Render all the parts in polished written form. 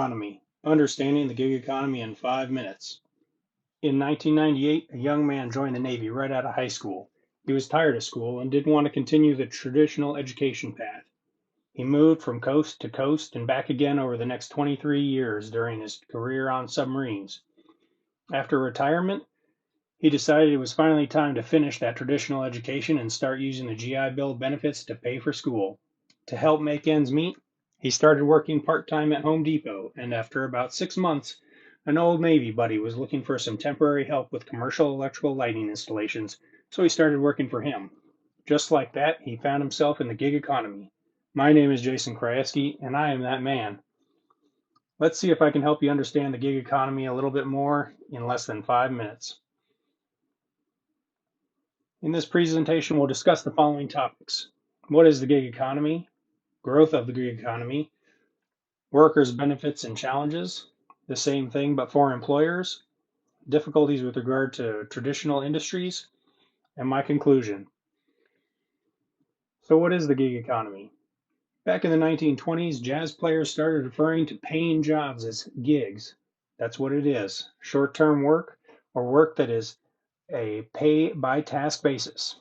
Economy. Understanding the gig economy in 5 minutes. In 1998, a young man joined the Navy right out of high school. He was tired of school and didn't want to continue the traditional education path. He moved from coast to coast and back again over the next 23 years during his career on submarines. After retirement, he decided it was finally time to finish that traditional education and start using the GI Bill benefits to pay for school. To help make ends meet, he started working part time at Home Depot, and after about 6 months, an old Navy buddy was looking for some temporary help with commercial electrical lighting installations, so he started working for him. Just like that, he found himself in the gig economy. My name is Jason Krajewski, and I am that man. Let's see if I can help you understand the gig economy a little bit more in less than 5 minutes. In this presentation, we'll discuss the following topics. What is the gig economy? Growth of the gig economy, workers' benefits and challenges, the same thing but for employers, difficulties with regard to traditional industries, and my conclusion. So what is the gig economy? Back in the 1920s, jazz players started referring to paying jobs as gigs. That's what it is, short-term work or work that is a pay by task basis.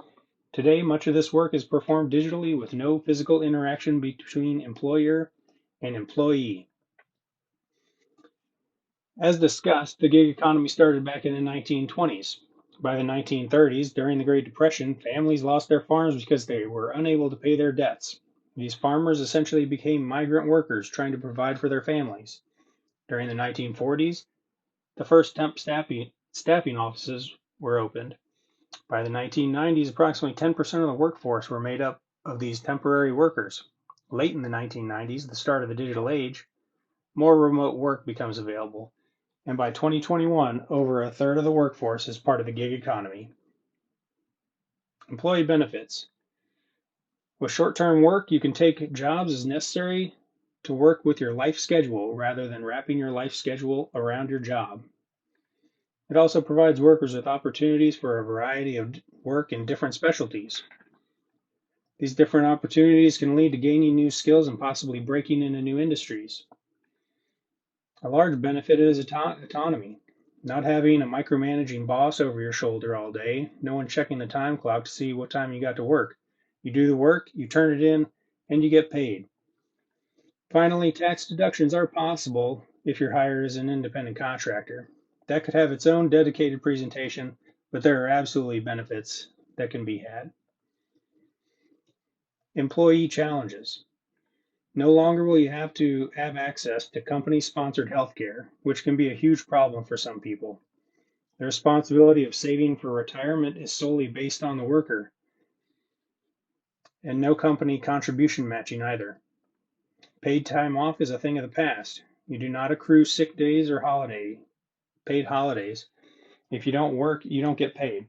Today, much of this work is performed digitally with no physical interaction between employer and employee. As discussed, the gig economy started back in the 1920s. By the 1930s, during the Great Depression, families lost their farms because they were unable to pay their debts. These farmers essentially became migrant workers trying to provide for their families. During the 1940s, the first temp staffing offices were opened. By the 1990s, approximately 10% of the workforce were made up of these temporary workers. Late in the 1990s, the start of the digital age, more remote work becomes available, and by 2021, over a third of the workforce is part of the gig economy. Employee benefits. With short-term work, you can take jobs as necessary to work with your life schedule rather than wrapping your life schedule around your job. It also provides workers with opportunities for a variety of work in different specialties. These different opportunities can lead to gaining new skills and possibly breaking into new industries. A large benefit is autonomy. Not having a micromanaging boss over your shoulder all day, no one checking the time clock to see what time you got to work. You do the work, you turn it in, and you get paid. Finally, tax deductions are possible if you're hired as an independent contractor. That could have its own dedicated presentation, but there are absolutely benefits that can be had. Employee challenges. No longer will you have to have access to company-sponsored healthcare, which can be a huge problem for some people. The responsibility of saving for retirement is solely based on the worker, and no company contribution matching either. Paid time off is a thing of the past. You do not accrue sick days or paid holidays. If you don't work, you don't get paid.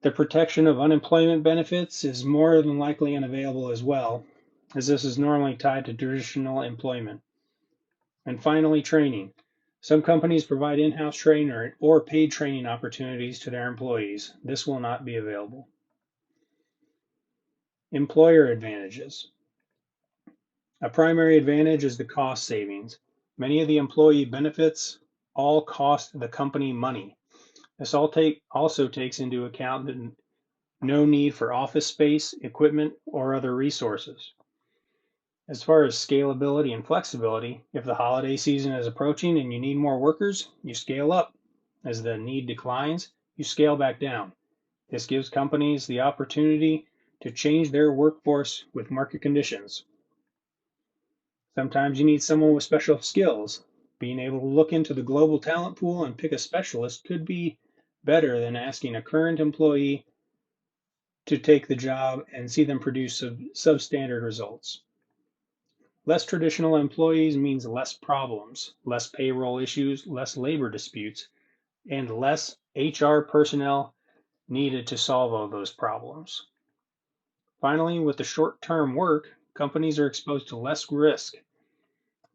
The protection of unemployment benefits is more than likely unavailable as well, as this is normally tied to traditional employment. And finally, training. Some companies provide in-house training or paid training opportunities to their employees. This will not be available. Employer advantages. A primary advantage is the cost savings. Many of the employee benefits all cost the company money. This also takes into account the no need for office space, equipment, or other resources. As far as scalability and flexibility, if the holiday season is approaching and you need more workers, you scale up. As the need declines, you scale back down. This gives companies the opportunity to change their workforce with market conditions. Sometimes you need someone with special skills. Being able to look into the global talent pool and pick a specialist could be better than asking a current employee to take the job and see them produce substandard results. Less traditional employees means less problems, less payroll issues, less labor disputes, and less HR personnel needed to solve all those problems. Finally, with the short-term work, companies are exposed to less risk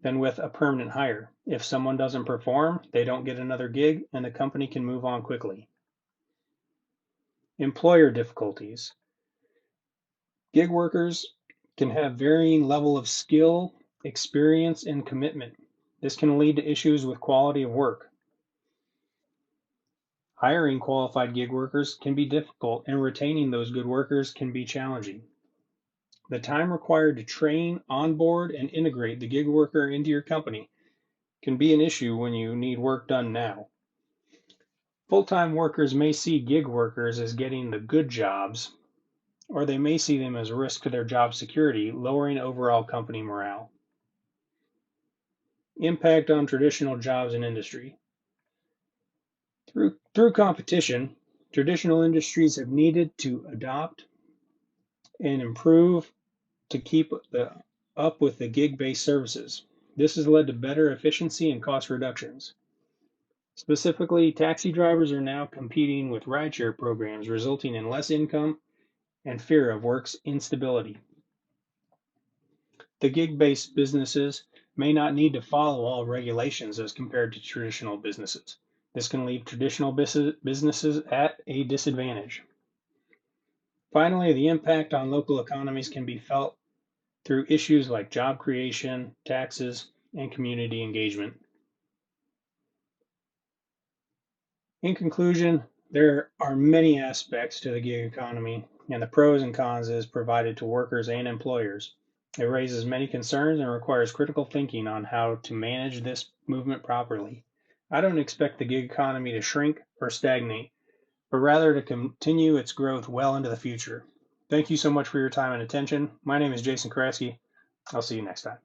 than with a permanent hire. If someone doesn't perform, they don't get another gig, and the company can move on quickly. Employer difficulties. Gig workers can have varying level of skill, experience, and commitment. This can lead to issues with quality of work. Hiring qualified gig workers can be difficult, and retaining those good workers can be challenging. The time required to train, onboard, and integrate the gig worker into your company can be an issue when you need work done now. Full-time workers may see gig workers as getting the good jobs, or they may see them as a risk to their job security, lowering overall company morale. Impact on traditional jobs and industry. Through competition, traditional industries have needed to adopt and improve to keep up with the gig-based services. This has led to better efficiency and cost reductions. Specifically, taxi drivers are now competing with rideshare programs, resulting in less income and fear of work's instability. The gig-based businesses may not need to follow all regulations as compared to traditional businesses. This can leave traditional businesses at a disadvantage. Finally, the impact on local economies can be felt through issues like job creation, taxes, and community engagement. In conclusion, there are many aspects to the gig economy, and the pros and cons is provided to workers and employers. It raises many concerns and requires critical thinking on how to manage this movement properly. I don't expect the gig economy to shrink or stagnate, but rather to continue its growth well into the future. Thank you so much for your time and attention. My name is Jason Kraske. I'll see you next time.